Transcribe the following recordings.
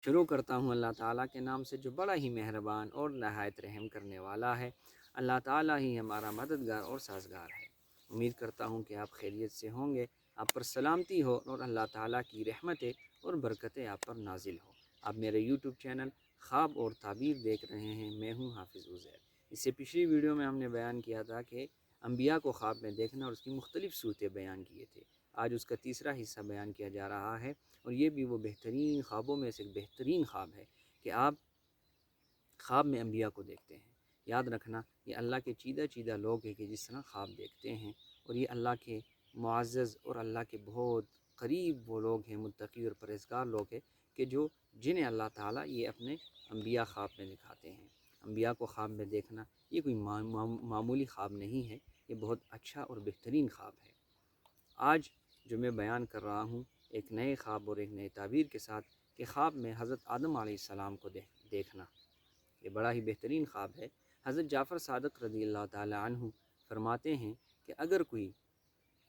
شروع کرتا ہوں اللہ تعالیٰ کے نام سے جو بڑا ہی مہربان اور نہایت رحم کرنے والا ہے۔ اللہ تعالیٰ ہی ہمارا مددگار اور سازگار ہے۔ امید کرتا ہوں کہ آپ خیریت سے ہوں گے، آپ پر سلامتی ہو اور اللہ تعالیٰ کی رحمتیں اور برکتیں آپ پر نازل ہو۔ آپ میرے یوٹیوب چینل خواب اور تعبیر دیکھ رہے ہیں، میں ہوں حافظ عزیر۔ اس سے پچھلی ویڈیو میں ہم نے بیان کیا تھا کہ انبیاء کو خواب میں دیکھنا اور اس کی مختلف صورتیں بیان کیے تھے۔ آج اس کا تیسرا حصہ بیان کیا جا رہا ہے، اور یہ بھی وہ بہترین خوابوں میں سے ایک بہترین خواب ہے کہ آپ خواب میں انبیاء کو دیکھتے ہیں۔ یاد رکھنا، یہ اللہ کے چیدہ لوگ ہیں کہ جس طرح خواب دیکھتے ہیں، اور یہ اللہ کے معزز اور اللہ کے بہت قریب وہ لوگ ہیں، متقی اور پرہیزگار لوگ ہیں کہ جنہیں اللہ تعالیٰ یہ اپنے انبیاء خواب میں دکھاتے ہیں۔ انبیاء کو خواب میں دیکھنا یہ کوئی معمولی خواب نہیں ہے، یہ بہت اچھا اور بہترین خواب ہے۔ آج جو میں بیان کر رہا ہوں ایک نئے خواب اور ایک نئے تعبیر کے ساتھ کہ خواب میں حضرت آدم علیہ السلام کو دیکھنا، یہ بڑا ہی بہترین خواب ہے۔ حضرت جعفر صادق رضی اللہ تعالی عنہ فرماتے ہیں کہ اگر کوئی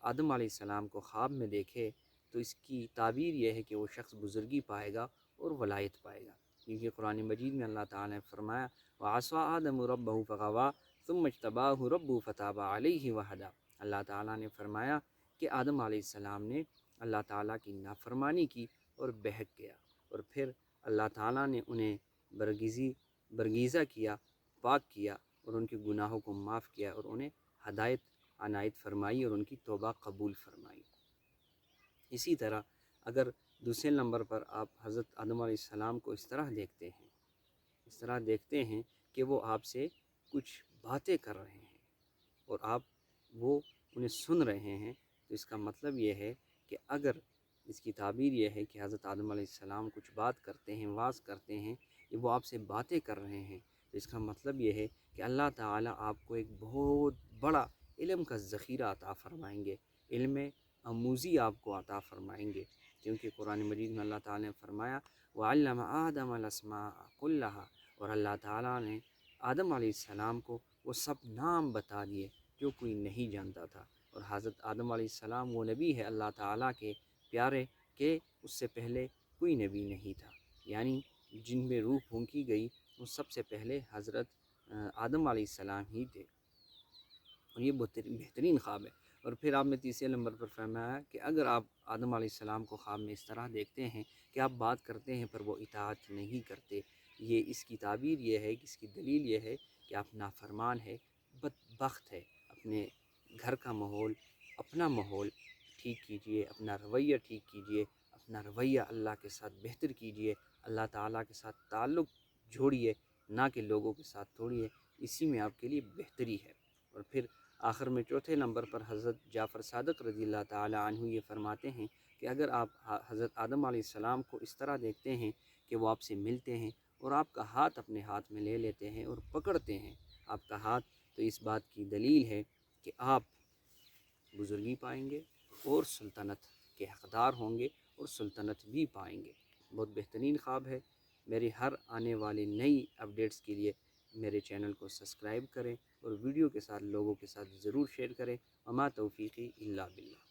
آدم علیہ السلام کو خواب میں دیکھے تو اس کی تعبیر یہ ہے کہ وہ شخص بزرگی پائے گا اور ولایت پائے گا، کیونکہ قرآن مجید میں اللہ تعالیٰ نے فرمایا وَعَصَىٰ آدَمُ رَبَّهُ فَغَوَىٰ ثُمَّ اجْتَبَاهُ رَبُّهُ فَتَابَ عَلَيْهِ وَهَدَىٰ۔ اللہ تعالیٰ نے فرمایا کہ آدم علیہ السلام نے اللہ تعالیٰ کی نافرمانی کی اور بہک گیا، اور پھر اللہ تعالیٰ نے انہیں برگیزہ کیا، پاک کیا، اور ان کے گناہوں کو معاف کیا، اور انہیں ہدایت عنایت فرمائی اور ان کی توبہ قبول فرمائی۔ اسی طرح اگر دوسرے نمبر پر آپ حضرت آدم علیہ السلام کو اس طرح دیکھتے ہیں کہ وہ آپ سے کچھ باتیں کر رہے ہیں اور آپ وہ انہیں سن رہے ہیں، تو اس کا مطلب یہ ہے کہ اگر اس کی تعبیر یہ ہے کہ حضرت آدم علیہ السلام کچھ بات کرتے ہیں، واعظ کرتے ہیں، کہ وہ آپ سے باتیں کر رہے ہیں، تو اس کا مطلب یہ ہے کہ اللہ تعالیٰ آپ کو ایک بہت بڑا علم کا ذخیرہ عطا فرمائیں گے، علم آموزی آپ کو عطا فرمائیں گے، کیونکہ قرآن مجید میں اللہ تعالیٰ نے فرمایا وَعَلَّمَ آدَمَ الْأَسْمَاءَ كُلَّهَا، اور اللہ تعالیٰ نے آدم علیہ السلام کو وہ سب نام بتا دیے جو کوئی نہیں جانتا تھا، اور حضرت آدم علیہ السلام وہ نبی ہے اللہ تعالیٰ کے پیارے کہ اس سے پہلے کوئی نبی نہیں تھا، یعنی جن میں روح پھونکی گئی وہ سب سے پہلے حضرت آدم علیہ السلام ہی تھے، اور یہ بہترین خواب ہے۔ اور پھر آپ نے تیسرے نمبر پر فرمایا کہ اگر آپ آدم علیہ السلام کو خواب میں اس طرح دیکھتے ہیں کہ آپ بات کرتے ہیں پر وہ اطاعت نہیں کرتے، یہ اس کی تعبیر یہ ہے کہ اس کی دلیل یہ ہے کہ آپ نافرمان ہے، بدبخت ہے۔ اپنے گھر کا ماحول، اپنا ماحول ٹھیک کیجئے، اپنا رویہ ٹھیک کیجئے، اپنا رویہ اللہ کے ساتھ بہتر کیجئے، اللہ تعالیٰ کے ساتھ تعلق جوڑیے، نہ کہ لوگوں کے ساتھ توڑیے، اسی میں آپ کے لیے بہتری ہے۔ اور پھر آخر میں چوتھے نمبر پر حضرت جعفر صادق رضی اللہ تعالی عنہ یہ فرماتے ہیں کہ اگر آپ حضرت آدم علیہ السلام کو اس طرح دیکھتے ہیں کہ وہ آپ سے ملتے ہیں اور آپ کا ہاتھ اپنے ہاتھ میں لے لیتے ہیں اور پکڑتے ہیں آپ کا ہاتھ، تو اس بات کی دلیل ہے کہ آپ بزرگی پائیں گے اور سلطنت کے حقدار ہوں گے اور سلطنت بھی پائیں گے۔ بہت بہترین خواب ہے۔ میری ہر آنے والی نئی اپڈیٹس کے لیے میرے چینل کو سبسکرائب کریں اور ویڈیو کے ساتھ لوگوں کے ساتھ ضرور شیئر کریں۔ وما توفیقی الا باللہ۔